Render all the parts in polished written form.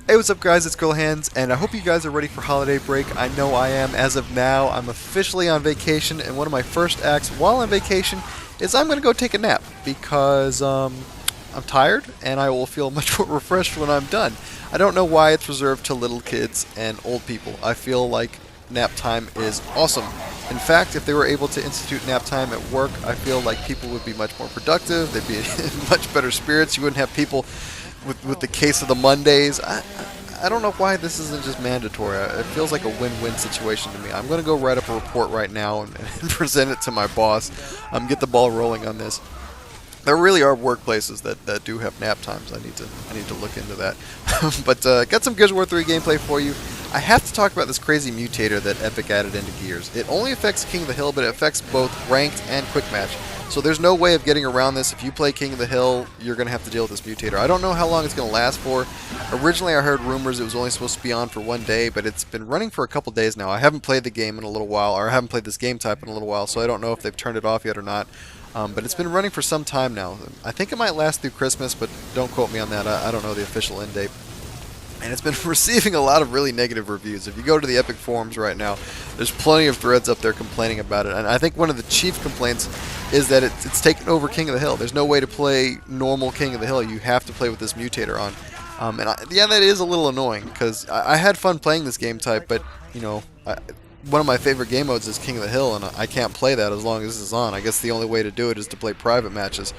Hey, what's up guys, it's Girl Hands, and I hope you guys are ready for holiday break. I know I am. As of now, I'm officially on vacation, and one of my first acts while on vacation is I'm going to go take a nap, because I'm tired, and I will feel much more refreshed when I'm done. I don't know why it's reserved to little kids and old people. I feel like nap time is awesome. In fact, if they were able to institute nap time at work, I feel like people would be much more productive, they'd be in much better spirits, you wouldn't have people with the case of the Mondays. I don't know why this isn't just mandatory. It feels like a win-win situation to me. I'm going to go write up a report right now and present it to my boss. Get the ball rolling on this. There really are workplaces that do have nap times. I need to look into that. But got some Gears of War 3 gameplay for you. I have to talk about this crazy mutator that Epic added into Gears. It only affects King of the Hill, but it affects both ranked and quick match. So there's no way of getting around this. If you play King of the Hill, you're going to have to deal with this mutator. I don't know how long it's going to last for. Originally I heard rumors it was only supposed to be on for one day, but it's been running for a couple days now. I haven't played the game in a little while, or I haven't played this game type in a little while, so I don't know if they've turned it off yet or not. But it's been running for some time now. I think it might last through Christmas, but don't quote me on that. I don't know the official end date. And it's been receiving a lot of really negative reviews. If you go to the Epic forums right now, there's plenty of threads up there complaining about it. And I think one of the chief complaints is that it's taken over King of the Hill. There's no way to play normal King of the Hill. You have to play with this mutator on. Yeah, that is a little annoying, because I had fun playing this game type, but, you know, one of my favorite game modes is King of the Hill, and I can't play that as long as this is on. I guess the only way to do it is to play private matches.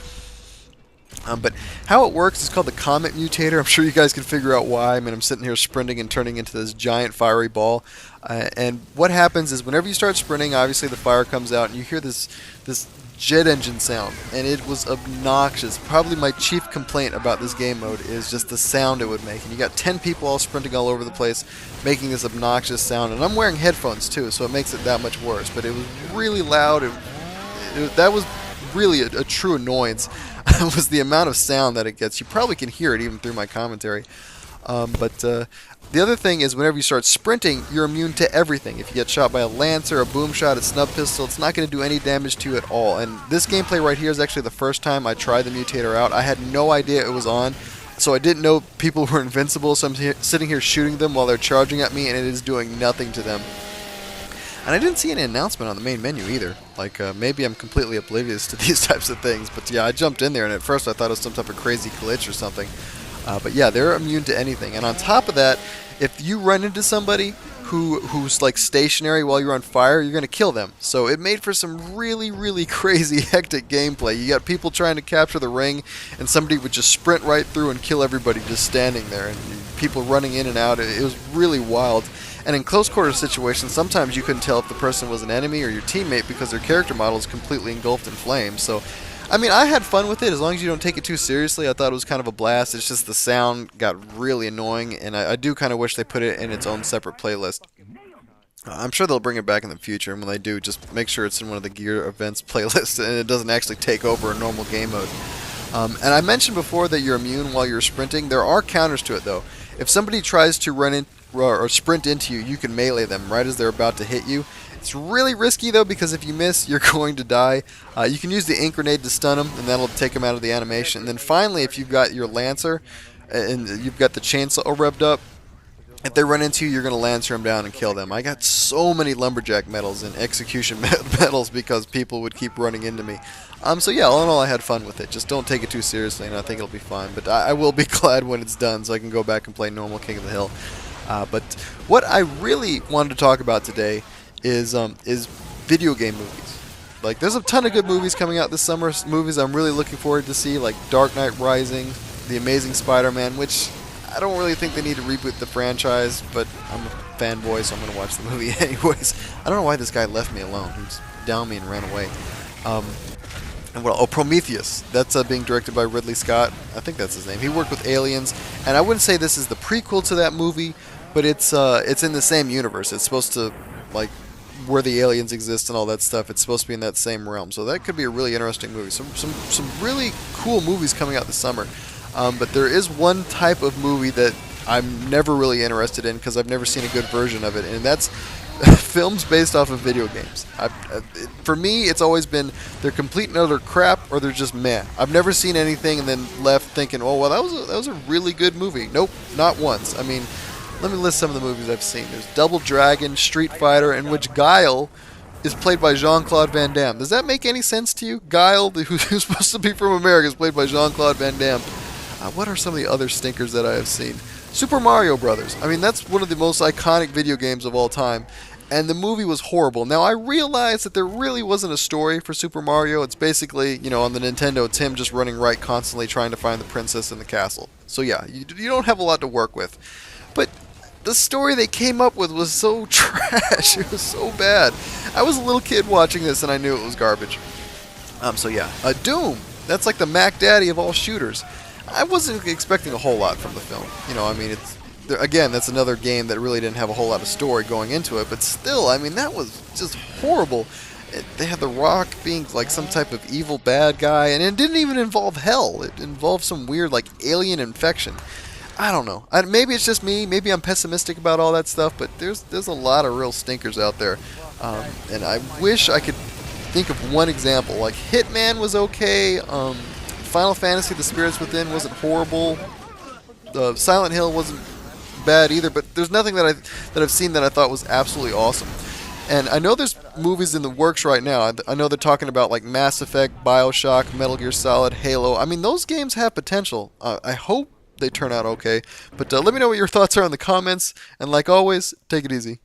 But how it works is called the Comet Mutator. I'm sure you guys can figure out why. I mean, I'm sitting here sprinting and turning into this giant fiery ball. And what happens is whenever you start sprinting, obviously the fire comes out, and you hear this jet engine sound. And it was obnoxious. Probably my chief complaint about this game mode is just the sound it would make. And you got 10 people all sprinting all over the place, making this obnoxious sound. And I'm wearing headphones too, so it makes it that much worse. But it was really loud. That was really a true annoyance. Was the amount of sound that it gets. You probably can hear it even through my commentary. But the other thing is whenever you start sprinting, you're immune to everything. If you get shot by a lancer, a boom shot, a snub pistol, it's not going to do any damage to you at all. And this gameplay right here is actually the first time I tried the mutator out. I had no idea it was on, so I didn't know people were invincible, so I'm sitting here shooting them while they're charging at me, and it is doing nothing to them. And I didn't see any announcement on the main menu either. Like, maybe I'm completely oblivious to these types of things. But yeah, I jumped in there, and at first I thought it was some type of crazy glitch or something. But yeah, they're immune to anything. And on top of that, if you run into somebody who's like stationary while you're on fire, you're going to kill them. So it made for some really, really crazy, hectic gameplay. You got people trying to capture the ring, and somebody would just sprint right through and kill everybody just standing there. And people running in and out. It was really wild. And in close quarter situations, sometimes you couldn't tell if the person was an enemy or your teammate because their character model is completely engulfed in flames. So, I mean, I had fun with it as long as you don't take it too seriously. I thought it was kind of a blast. It's just the sound got really annoying, and I do kind of wish they put it in its own separate playlist. I'm sure they'll bring it back in the future, and when they do, just make sure it's in one of the Gear events playlists and it doesn't actually take over a normal game mode. And I mentioned before that you're immune while you're sprinting. There are counters to it, though. If somebody tries to run in or sprint into you, you can melee them right as they're about to hit you. It's really risky though, because if you miss, you're going to die. You can use the ink grenade to stun them, and that'll take them out of the animation. And then finally, if you've got your lancer and you've got the chainsaw revved up, if they run into you, you're going to lancer them down and kill them. I got so many lumberjack medals and execution medals because people would keep running into me. So yeah, all in all, I had fun with it. Just don't take it too seriously, and I think it'll be fine. But I will be glad when it's done, so I can go back and play normal King of the Hill. But what I really wanted to talk about today is video game movies. Like, there's a ton of good movies coming out this summer. Movies I'm really looking forward to see, like Dark Knight Rising, The Amazing Spider-Man, which I don't really think they need to reboot the franchise, but I'm a fanboy, so I'm going to watch the movie anyways. I don't know why this guy left me alone. He was down me and ran away. And what? Oh, Prometheus. That's being directed by Ridley Scott. I think that's his name. He worked with Aliens, and I wouldn't say this is the prequel to that movie, but it's in the same universe. It's supposed to, like, where the aliens exist and all that stuff. It's supposed to be in that same realm, so that could be a really interesting movie. Some really cool movies coming out this summer. But there is one type of movie that I'm never really interested in because I've never seen a good version of it, and that's films based off of video games. For me, it's always been they're complete and utter crap, or they're just meh. I've never seen anything and then left thinking, oh well, that was a really good movie. Nope, not once. I mean, let me list some of the movies I've seen. There's Double Dragon, Street Fighter, in which Guile is played by Jean-Claude Van Damme. Does that make any sense to you? Guile, who's supposed to be from America, is played by Jean-Claude Van Damme. What are some of the other stinkers that I have seen? Super Mario Brothers. I mean, that's one of the most iconic video games of all time. And the movie was horrible. Now, I realize that there really wasn't a story for Super Mario. It's basically, on the Nintendo, it's him just running right constantly trying to find the princess in the castle. So yeah, you don't have a lot to work with. But the story they came up with was so trash. It was so bad. I was a little kid watching this and I knew it was garbage. So yeah, Doom. That's like the Mac Daddy of all shooters. I wasn't expecting a whole lot from the film. Again, that's another game that really didn't have a whole lot of story going into it, but still, I mean, that was just horrible. They had The Rock being like some type of evil bad guy, and it didn't even involve hell. It involved some weird like alien infection. I don't know. Maybe it's just me. Maybe I'm pessimistic about all that stuff, but there's a lot of real stinkers out there, and I wish I could think of one example. Like Hitman was okay. Final Fantasy: The Spirits Within wasn't horrible. Silent Hill wasn't bad either, but there's nothing that I've seen that I thought was absolutely awesome. And I know there's movies in the works right now. I know they're talking about like Mass Effect, BioShock, Metal Gear Solid, Halo. I mean, those games have potential. I hope they turn out okay. But let me know what your thoughts are in the comments. And like always, take it easy.